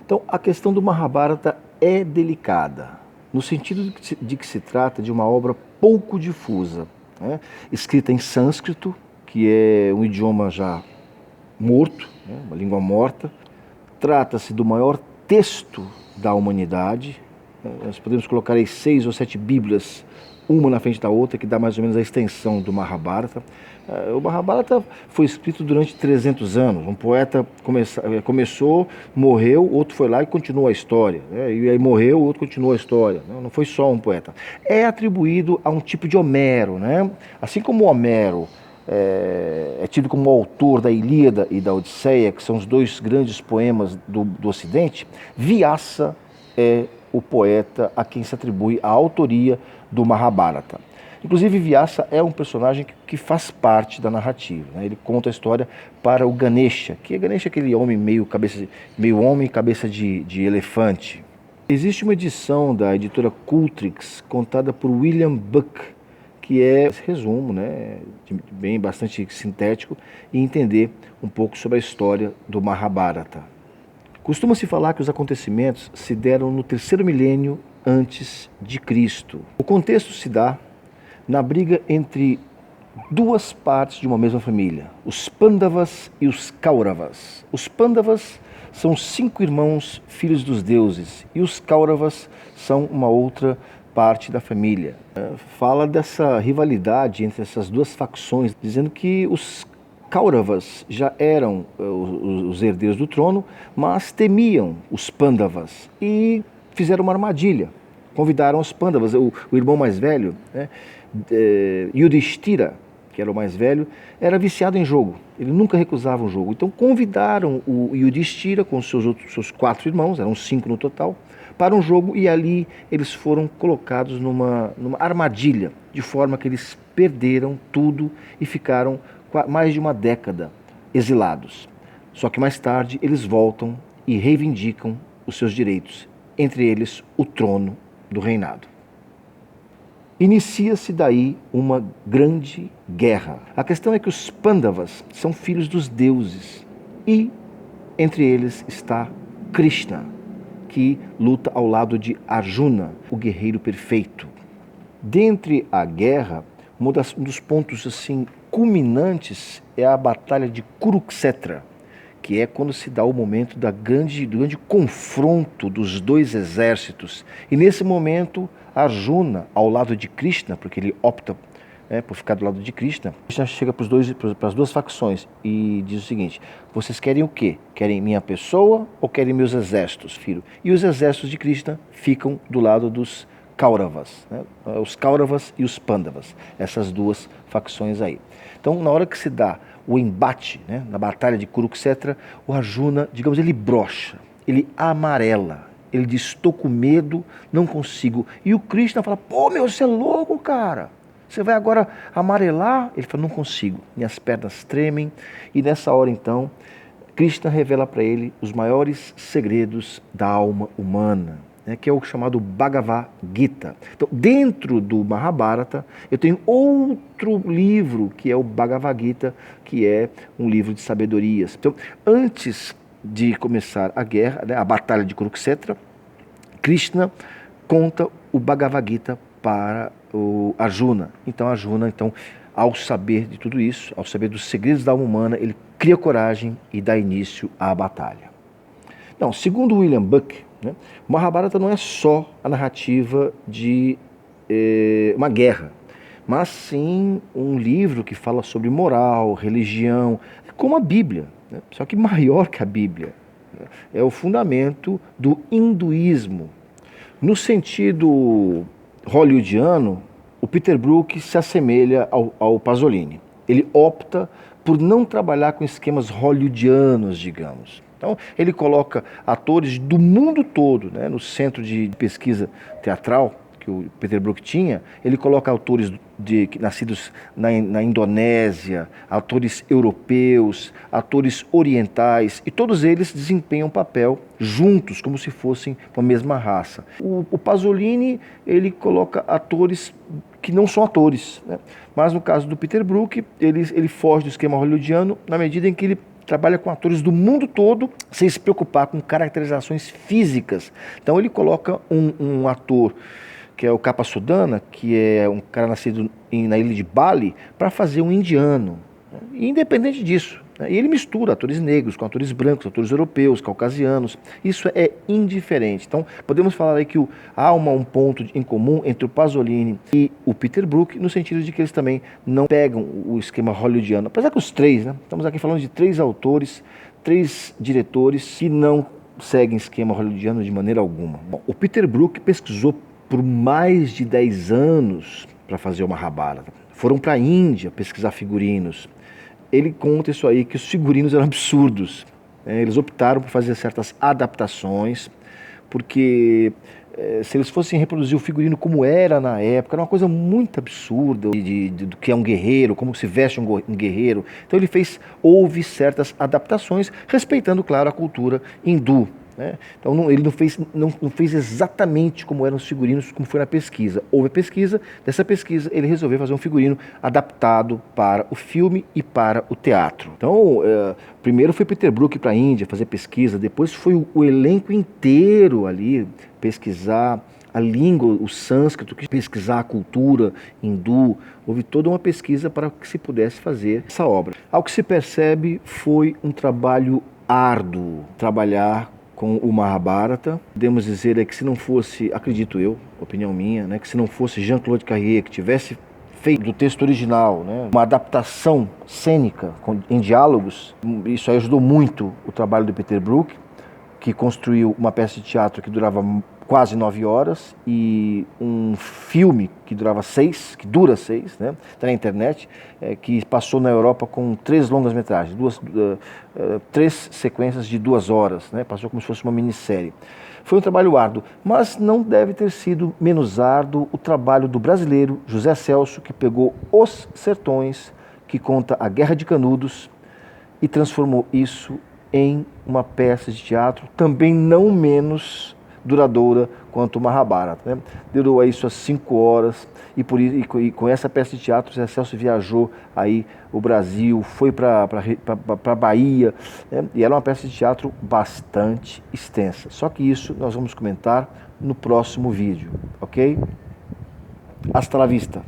Então, a questão do Mahabharata é delicada, no sentido de que se trata de uma obra pouco difusa, né? Escrita em sânscrito, que é um idioma já morto, né? Uma língua morta. Trata-se do maior texto da humanidade. Nós podemos colocar aí 6 ou 7 bíblias, uma na frente da outra, que dá mais ou menos a extensão do Mahabharata. O Mahabharata foi escrito durante 300 anos. Um poeta começou, morreu, outro foi lá e continuou a história. E aí morreu, outro continuou a história. Não foi só um poeta. É atribuído a um tipo de Homero, né? Assim como Homero é tido como autor da Ilíada e da Odisseia, que são os dois grandes poemas do Ocidente, Vyasa é o poeta a quem se atribui a autoria do Mahabharata. Inclusive, Vyasa é um personagem que faz parte da narrativa, né? Ele conta a história para o Ganesha, que Ganesha é aquele homem meio homem, cabeça de elefante. Existe uma edição da editora Cultrix, contada por William Buck, que é esse resumo, né, bastante sintético, e entender um pouco sobre a história do Mahabharata. Costuma-se falar que os acontecimentos se deram no 3º milênio antes de Cristo. O contexto se dá na briga entre duas partes de uma mesma família, os Pandavas e os Kauravas. Os Pandavas são 5 irmãos, filhos dos deuses, e os Kauravas são uma outra parte da família. Fala dessa rivalidade entre essas duas facções, dizendo que os Kauravas já eram os herdeiros do trono, mas temiam os Pandavas e fizeram uma armadilha. Convidaram os Pandavas, o irmão mais velho, né, Yudhishthira, que era o mais velho, era viciado em jogo. Ele nunca recusava um jogo. Então convidaram o Yudhishthira com seus 4 irmãos, eram 5 no total, para um jogo, e ali eles foram colocados numa armadilha, de forma que eles perderam tudo e ficaram mais de uma década exilados. Só que mais tarde eles voltam e reivindicam os seus direitos, entre eles o trono do reinado. Inicia-se daí uma grande guerra. A questão é que os Pandavas são filhos dos deuses e entre eles está Krishna, que luta ao lado de Arjuna, o guerreiro perfeito. Dentre a guerra, um dos pontos assim culminantes é a batalha de Kurukshetra, que é quando se dá o momento do grande confronto dos dois exércitos. E nesse momento, Arjuna, ao lado de Krishna, porque ele opta por ficar do lado de Krishna, Krishna chega para as duas facções e diz o seguinte: vocês querem o quê? Querem minha pessoa ou querem meus exércitos, filho? E os exércitos de Krishna ficam do lado dos Kauravas, né? Os Kauravas e os Pandavas, essas duas facções aí. Então, na hora que se dá o embate, né, na batalha de Kurukshetra, o Arjuna, digamos, ele brocha, ele amarela, ele diz: estou com medo, não consigo. E o Krishna fala: pô, você é louco, cara. Você vai agora amarelar? Ele fala: não consigo, minhas pernas tremem. E nessa hora então, Krishna revela para ele os maiores segredos da alma humana, né, que é o chamado Bhagavad Gita. Então, dentro do Mahabharata, eu tenho outro livro, que é o Bhagavad Gita, que é um livro de sabedorias. Então, antes de começar a guerra, né, a batalha de Kurukshetra, Krishna conta o Bhagavad Gita para o Arjuna. Então Arjuna, ao saber de tudo isso, ao saber dos segredos da alma humana, ele cria coragem e dá início à batalha. Não, segundo William Buck, né, o Mahabharata não é só a narrativa de uma guerra, mas sim um livro que fala sobre moral, religião, como a Bíblia, né, só que maior que a Bíblia. Né, é o fundamento do hinduísmo. No sentido hollywoodiano, o Peter Brook se assemelha ao Pasolini. Ele opta por não trabalhar com esquemas hollywoodianos, digamos. Então, ele coloca atores do mundo todo, né, no centro de pesquisa teatral que o Peter Brook tinha. Ele coloca autores nascidos na Indonésia, atores europeus, atores orientais, e todos eles desempenham um papel juntos, como se fossem uma mesma raça. O Pasolini, ele coloca atores que não são atores, né? Mas no caso do Peter Brook, ele foge do esquema hollywoodiano na medida em que ele trabalha com atores do mundo todo sem se preocupar com caracterizações físicas. Então ele coloca um ator que é o Capa Sudana, que é um cara nascido na ilha de Bali, para fazer um indiano. E independente disso, né? E ele mistura atores negros com atores brancos, atores europeus, caucasianos. Isso é indiferente. Então, podemos falar aí que há um ponto em comum entre o Pasolini e o Peter Brook, no sentido de que eles também não pegam o esquema hollywoodiano. Apesar que os três, né? Estamos aqui falando de 3 autores, 3 diretores que não seguem esquema hollywoodiano de maneira alguma. Bom, o Peter Brook pesquisou por mais de 10 anos para fazer o Mahabharata. Foram para a Índia pesquisar figurinos. Ele conta isso aí, que os figurinos eram absurdos. Eles optaram por fazer certas adaptações, porque se eles fossem reproduzir o figurino como era na época, era uma coisa muito absurda do que é um guerreiro, como se veste um guerreiro. Então houve certas adaptações, respeitando, claro, a cultura hindu. Né? Então ele não fez exatamente como eram os figurinos, como foi na pesquisa. Houve a pesquisa, dessa pesquisa ele resolveu fazer um figurino adaptado para o filme e para o teatro. Então, primeiro foi Peter Brook para a Índia fazer pesquisa, depois foi o elenco inteiro ali pesquisar a língua, o sânscrito, pesquisar a cultura hindu. Houve toda uma pesquisa para que se pudesse fazer essa obra. Ao que se percebe, foi um trabalho árduo trabalhar com o Mahabharata. Podemos dizer que se não fosse, acredito eu, opinião minha, né, que se não fosse Jean-Claude Carrier que tivesse feito do texto original, né, uma adaptação cênica em diálogos, isso aí ajudou muito o trabalho do Peter Brook, que construiu uma peça de teatro que durava quase 9 horas e um filme que dura 6, né? Está na internet, que passou na Europa com 3 longas-metragens, 3 sequências de 2 horas, né? Passou como se fosse uma minissérie. Foi um trabalho árduo, mas não deve ter sido menos árduo o trabalho do brasileiro José Celso, que pegou Os Sertões, que conta a Guerra de Canudos, e transformou isso em uma peça de teatro também não menos duradoura quanto o Mahabharata. Né? Durou aí suas 5 horas e com essa peça de teatro Zé Celso viajou aí o Brasil, foi para a Bahia, né? E era uma peça de teatro bastante extensa. Só que isso nós vamos comentar no próximo vídeo, ok? Hasta la vista!